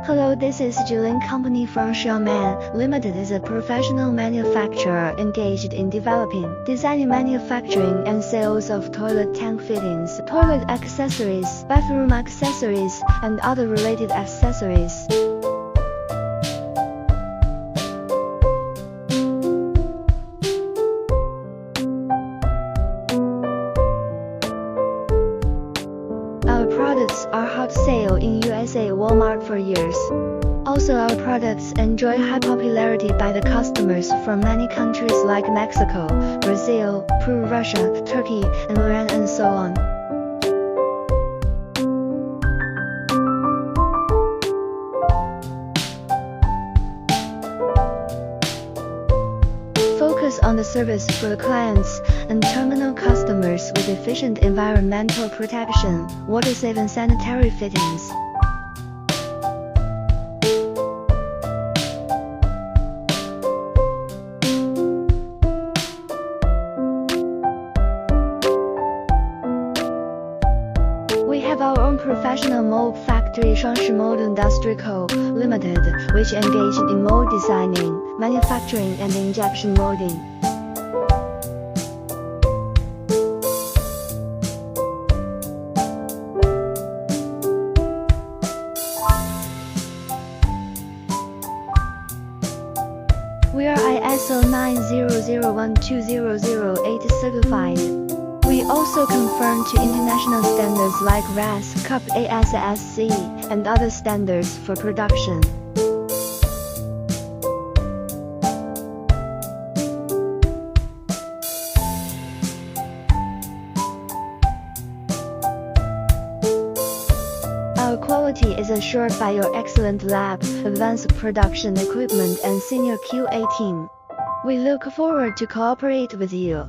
Hello, this is Jielin company from Xiamen Limited is a professional manufacturer engaged in developing, designing, manufacturing and sales of toilet tank fittings, toilet accessories, bathroom accessories, and other related accessories. Our products are hot sale in USA Walmart for years. Also, our products enjoy high popularity by the customers from many countries like Mexico, Brazil, Peru, Russia, Turkey, and Iran, and so on. Focus on the service for the clients and terminal customers with efficient environmental protection, water-safe and sanitary fittings. We have our own professional mold factory, Xiamen Mold Industry Co., Limited, which engaged in mold designing, manufacturing and injection molding. We are ISO 90012008 certified. We also conform to international standards like RAS, CUP, ASSC, and other standards for production. Our quality is assured by your excellent lab, advanced production equipment and senior QA team. We look forward to cooperate with you.